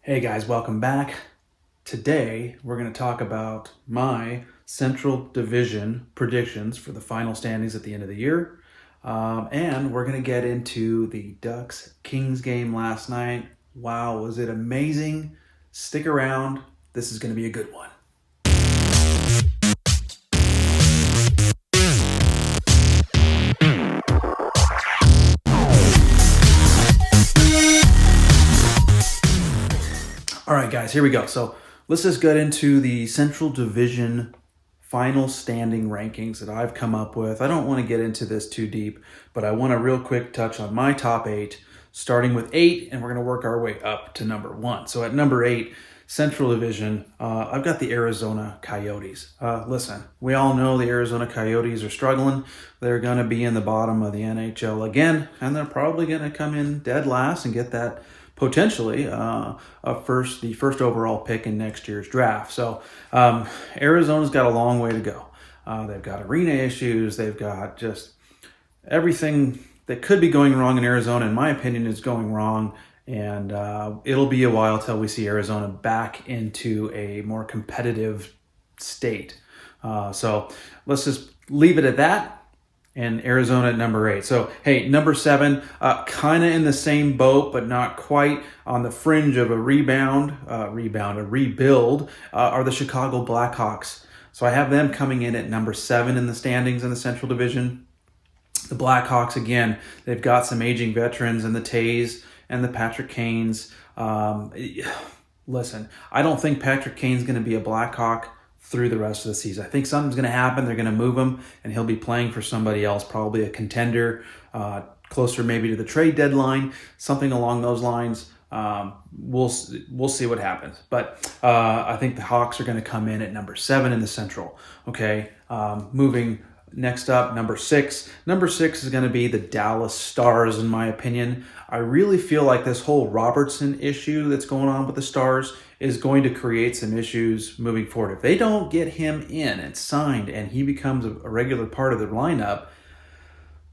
Hey guys, welcome back. Today we're going to talk about my Central Division predictions for the final standings at the end of the year. And we're going to get into the Ducks-Kings game last night. Wow, was it amazing? Stick around. This is going to be a good one. All right, guys, here we go. So let's just get into the Central Division final standing rankings that I've come up with. I don't want to get into this too deep, but I want to real quick touch on my top 8, starting with 8, and we're going to work our way up to number 1. So at number 8, Central Division, I've got the Arizona Coyotes. Listen, we all know the Arizona Coyotes are struggling. They're going to be in the bottom of the NHL again, and they're probably going to come in dead last and get that potentially the first overall pick in next year's draft. So Arizona's got a long way to go. They've got arena issues. They've got just everything that could be going wrong in Arizona, in my opinion, is going wrong. And it'll be a while till we see Arizona back into a more competitive state. So let's just leave it at that. And Arizona at number 8. So, hey, number 7, kind of in the same boat, but not quite on the fringe of a rebuild, are the Chicago Blackhawks. So I have them coming in at number 7 in the standings in the Central Division. The Blackhawks, again, they've got some aging veterans in the Tays and the Patrick Kanes. Listen, I don't think Patrick Kane's going to be a Blackhawk through the rest of the season. I think something's going to happen. They're going to move him, and he'll be playing for somebody else, probably a contender, closer maybe to the trade deadline, something along those lines. We'll see what happens. But I think the Hawks are going to come in at number 7 in the Central. Okay, moving next up, number 6. Number 6 is going to be the Dallas Stars, in my opinion. I really feel like this whole Robertson issue that's going on with the Stars is going to create some issues moving forward. If they don't get him in and signed and he becomes a regular part of their lineup,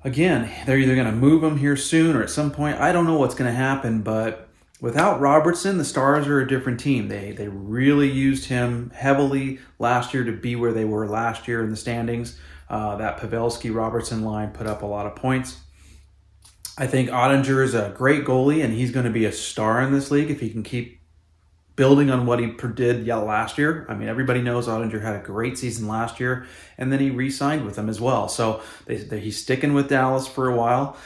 again, they're either going to move him here soon or at some point. I don't know what's going to happen, but without Robertson, the Stars are a different team. They really used him heavily last year to be where they were last year in the standings. That Pavelski-Robertson line put up a lot of points. I think Ottinger is a great goalie, and he's going to be a star in this league if he can keep building on what he did last year. I mean, everybody knows Ottinger had a great season last year, and then he re-signed with them as well. So he's sticking with Dallas for a while.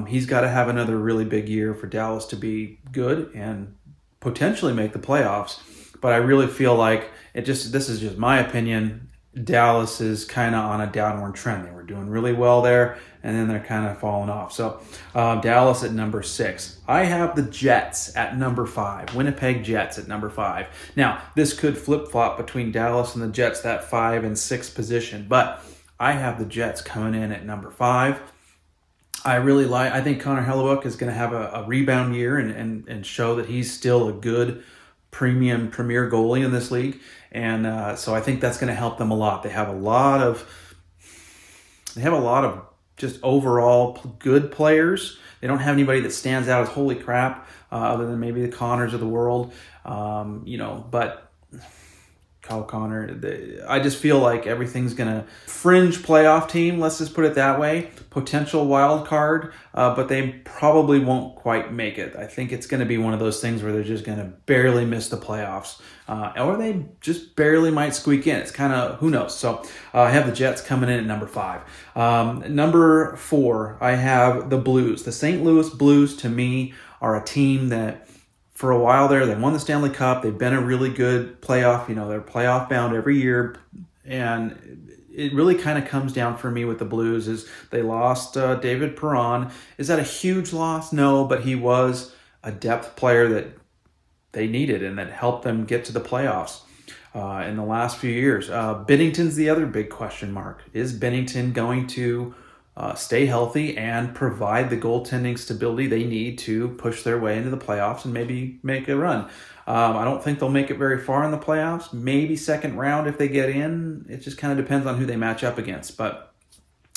He's got to have another really big year for Dallas to be good and potentially make the playoffs. But I really feel like this is just my opinion, Dallas is kind of on a downward trend. They were doing really well there, and then they're kind of falling off. So Dallas at number 6. I have the Jets at number 5. Winnipeg Jets at number 5. Now, this could flip-flop between Dallas and the Jets, that 5 and 6 position, but I have the Jets coming in at number 5. I think Connor Hellebuyck is going to have a rebound year and show that he's still a good premier goalie in this league. And so I think that's going to help them a lot. They have a lot of just overall good players. They don't have anybody that stands out as holy crap, other than maybe the Connors of the world, but Kyle Connor. I just feel like everything's going to fringe playoff team, let's just put it that way, potential wild card, but they probably won't quite make it. I think it's going to be one of those things where they're just going to barely miss the playoffs, or they just barely might squeak in. It's kind of, who knows? So I have the Jets coming in at number 5. Number 4, I have the Blues. The St. Louis Blues, to me, are a team that for a while there, they won the Stanley Cup. They've been a really good playoff. They're playoff bound every year. And it really kind of comes down for me with the Blues is they lost David Perron. Is that a huge loss? No, but he was a depth player that they needed and that helped them get to the playoffs in the last few years. Binnington's the other big question mark. Is Binnington going to stay healthy and provide the goaltending stability they need to push their way into the playoffs and maybe make a run? I don't think they'll make it very far in the playoffs. Maybe second round if they get in. It just kind of depends on who they match up against. But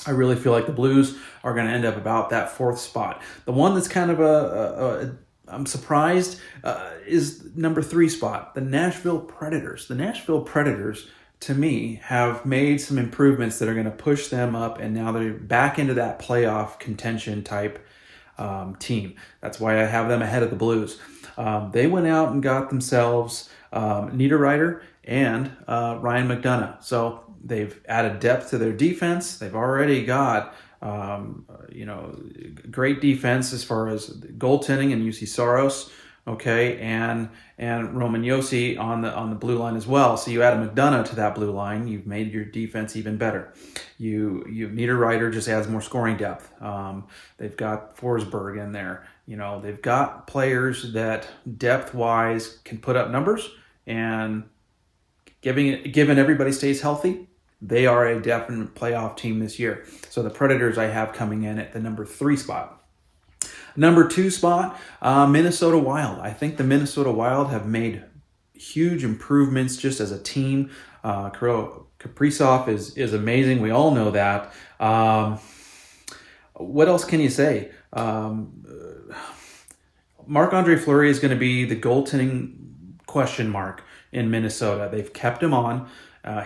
I really feel like the Blues are going to end up about that 4th spot. The one that's kind of I'm surprised is number 3 spot, the Nashville Predators. The Nashville Predators, to me, have made some improvements that are going to push them up, and now they're back into that playoff contention type team. That's why I have them ahead of the Blues. They went out and got themselves Niederreiter and Ryan McDonough. So they've added depth to their defense. They've already got great defense as far as goaltending and UC Soros, okay, and Roman Josi on the blue line as well. So you add a McDonough to that blue line, you've made your defense even better. You Niederreiter just adds more scoring depth. They've got Forsberg in there. They've got players that depth-wise can put up numbers, and given everybody stays healthy, they are a definite playoff team this year. So the Predators I have coming in at the number 3 spot. Number 2 spot, Minnesota Wild. I think the Minnesota Wild have made huge improvements just as a team. Kaprizov is amazing. We all know that. What else can you say? Marc-Andre Fleury is going to be the goaltending question mark in Minnesota. They've kept him on.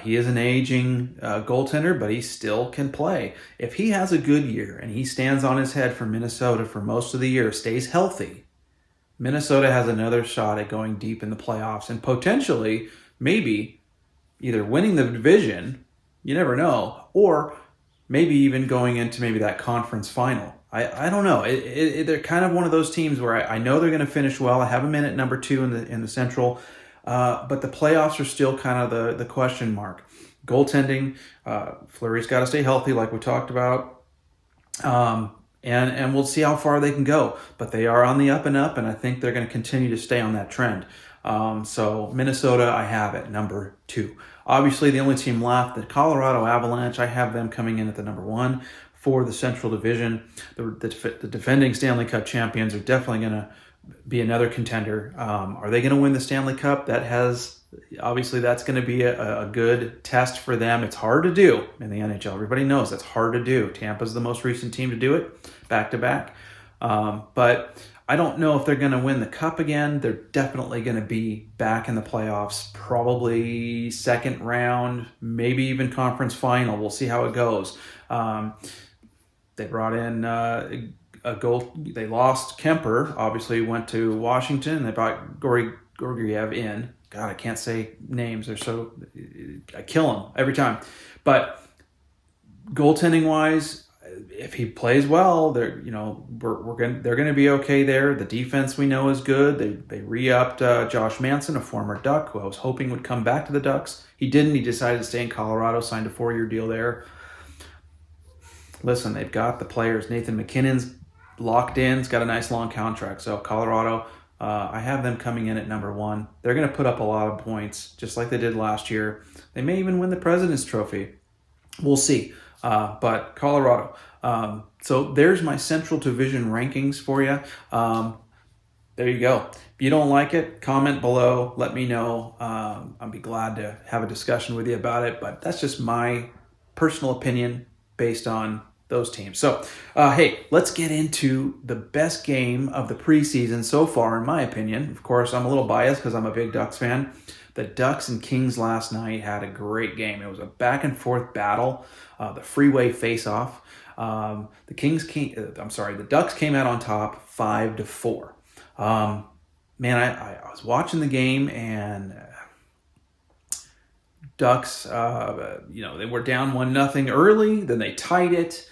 He is an aging goaltender, but he still can play. If he has a good year and he stands on his head for Minnesota for most of the year, stays healthy, Minnesota has another shot at going deep in the playoffs and potentially maybe either winning the division, you never know, or maybe even going into maybe that conference final. I don't know. They're kind of one of those teams where I know they're going to finish well. I have them in at number 2 in the Central. But the playoffs are still kind of the question mark. Goaltending, Fleury's got to stay healthy, like we talked about, and we'll see how far they can go. But they are on the up and up, and I think they're going to continue to stay on that trend. So Minnesota, I have at number 2. Obviously, the only team left, the Colorado Avalanche, I have them coming in at the number 1 for the Central Division. The defending Stanley Cup champions are definitely going to be another contender. Are they going to win the Stanley Cup? Obviously that's going to be a good test for them. It's hard to do in the NHL. Everybody knows that's hard to do. Tampa's the most recent team to do it, back to back. But I don't know if they're going to win the Cup again. They're definitely going to be back in the playoffs, probably second round, maybe even conference final. We'll see how it goes. They brought in a goal. They lost Kemper, obviously went to Washington. They brought Gorgiev in. God, I can't say names. I kill them every time. But goaltending wise, if he plays well, they're going to be okay there. The defense we know is good. They re-upped Josh Manson, a former Duck, who I was hoping would come back to the Ducks. He didn't. He decided to stay in Colorado, signed a 4-year deal there. Listen, they've got the players. Nathan McKinnon's locked in. He's got a nice long contract. So Colorado, I have them coming in at number 1. They're going to put up a lot of points, just like they did last year. They may even win the President's Trophy. We'll see. But Colorado. So there's my Central Division rankings for you. There you go. If you don't like it, comment below. Let me know. I'll be glad to have a discussion with you about it. But that's just my personal opinion based on those teams. So, hey, let's get into the best game of the preseason so far, in my opinion. Of course, I'm a little biased because I'm a big Ducks fan. The Ducks and Kings last night had a great game. It was a back-and-forth battle, the freeway face-off. The Ducks came out on top 5-4. Man, I was watching the game, and Ducks, they were down 1-0 early, then they tied it.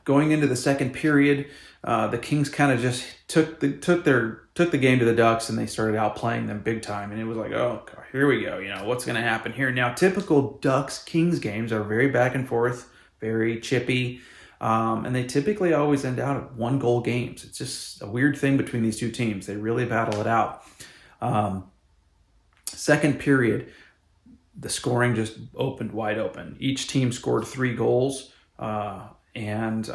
Going into the second period, the Kings kind of just took the game to the Ducks, and they started outplaying them big time. And it was like, oh, God, here we go. What's going to happen here? Now, typical Ducks-Kings games are very back and forth, very chippy, and they typically always end out at 1-goal games. It's just a weird thing between these two teams. They really battle it out. Second period, the scoring just opened wide open. Each team scored 3 goals, and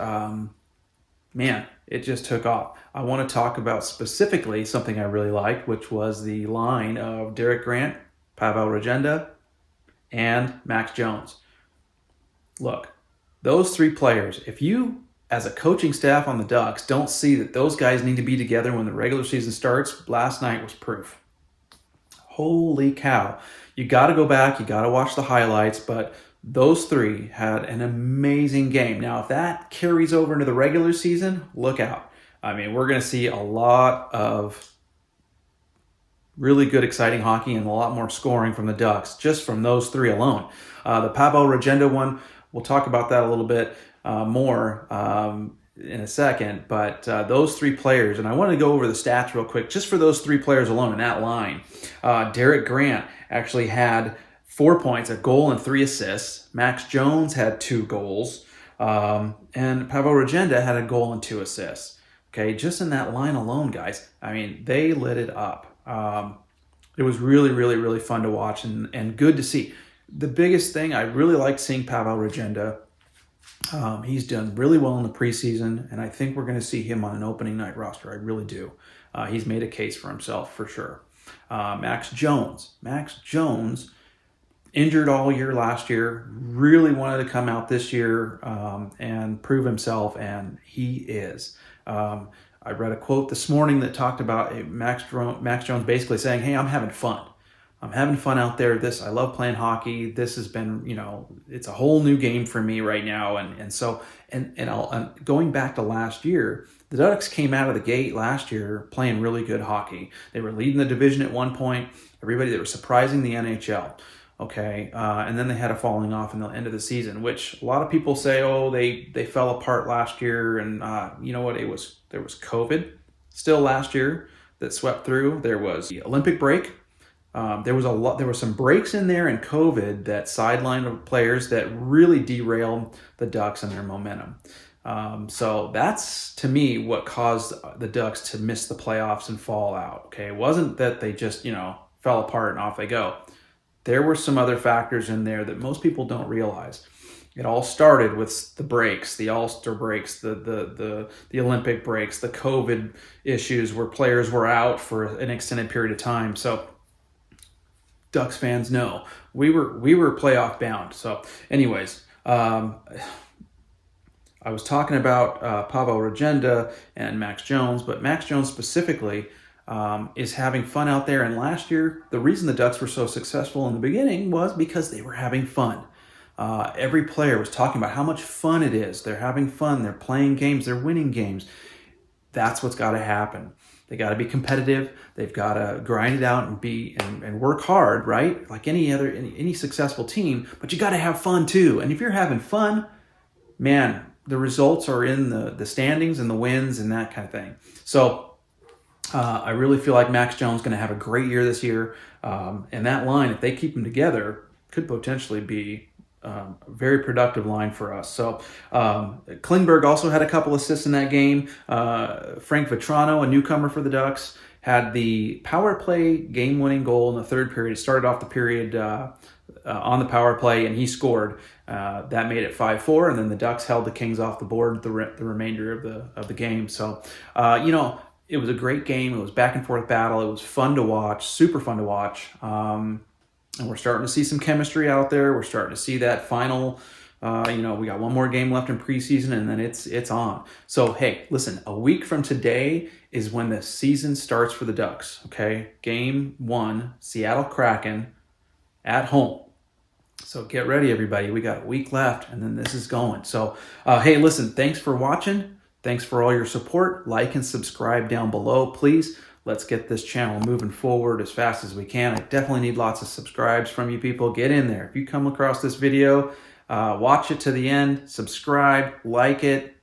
it just took off. I want to talk about specifically something I really liked, which was the line of Derek Grant, Pavel Regenda, and Max Jones. Look, those 3 players, if you as a coaching staff on the Ducks don't see that those guys need to be together when the regular season starts, last night was proof. Holy cow. You got to go back, you got to watch the highlights, but those three had an amazing game. Now, if that carries over into the regular season, look out. I mean, we're going to see a lot of really good, exciting hockey and a lot more scoring from the Ducks just from those three alone. The Pavel Regenda one, we'll talk about that a little bit more in a second, but those three players, and I want to go over the stats real quick just for those three players alone in that line. Derek Grant actually had 4 points, a goal and 3 assists. Max Jones had 2 goals, and Pavel Regenda had a goal and 2 assists. Okay, just in that line alone, guys, I mean, they lit it up. It was really, really, really fun to watch and good to see. The biggest thing, I really liked seeing Pavel Regenda. He's done really well in the preseason, and I think we're going to see him on an opening night roster. I really do. He's made a case for himself for sure. Max Jones, injured all year last year, really wanted to come out this year and prove himself, and he is. I read a quote this morning that talked about Max Jones basically saying, "Hey, I'm having fun. I'm having fun out there. I love playing hockey. This has been, it's a whole new game for me right now." And going back to last year, the Ducks came out of the gate last year playing really good hockey. They were leading the division at one point. They were surprising the NHL. Okay, and then they had a falling off in the end of the season, which a lot of people say, oh, they fell apart last year, and you know what? There was COVID still last year that swept through. There was the Olympic break. There were some breaks in there in COVID that sidelined players that really derailed the Ducks and their momentum. So that's, to me, what caused the Ducks to miss the playoffs and fall out. Okay, it wasn't that they just fell apart and off they go. There were some other factors in there that most people don't realize. It all started with the breaks, the All-Star breaks, the Olympic breaks, the COVID issues where players were out for an extended period of time. So Ducks fans know we were playoff bound. So anyways, I was talking about Pavel Regenda and Max Jones, but Max Jones specifically is having fun out there. And last year, the reason the Ducks were so successful in the beginning was because they were having fun. Every player was talking about how much fun it is. They're having fun. They're playing games. They're winning games. That's what's got to happen. They got to be competitive. They've got to grind it out and work hard, right? Like any successful team. But you got to have fun too. And if you're having fun, man, the results are in the standings and the wins and that kind of thing. So I really feel like Max Jones is going to have a great year this year. And that line, if they keep them together, could potentially be a very productive line for us. So Klingberg also had a couple assists in that game. Frank Vetrano, a newcomer for the Ducks, had the power play game-winning goal in the third period. It started off the period on the power play, and he scored. That made it 5-4, and then the Ducks held the Kings off the board the remainder of the game. So, it was a great game. It was back and forth battle. It was fun to watch, super fun to watch. And we're starting to see some chemistry out there. We're starting to see that final, we got one more game left in preseason, and then it's on. So, hey, listen, a week from today is when the season starts for the Ducks, okay? Game 1, Seattle Kraken at home. So get ready, everybody. We got a week left, and then this is going. So, hey, listen, thanks for watching. Thanks for all your support. Like and subscribe down below, please. Let's get this channel moving forward as fast as we can. I definitely need lots of subscribes from you people. Get in there. If you come across this video, watch it to the end, subscribe, like it,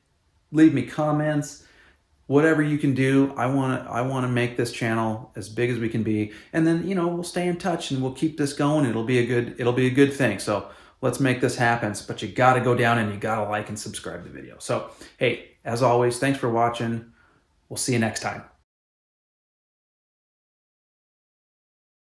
leave me comments, whatever you can do. I want to make this channel as big as we can be, and then we'll stay in touch and we'll keep this going. It'll be a good thing. So let's make this happen. But you got to go down and you got to like and subscribe the video. So hey, as always, thanks for watching. We'll see you next time.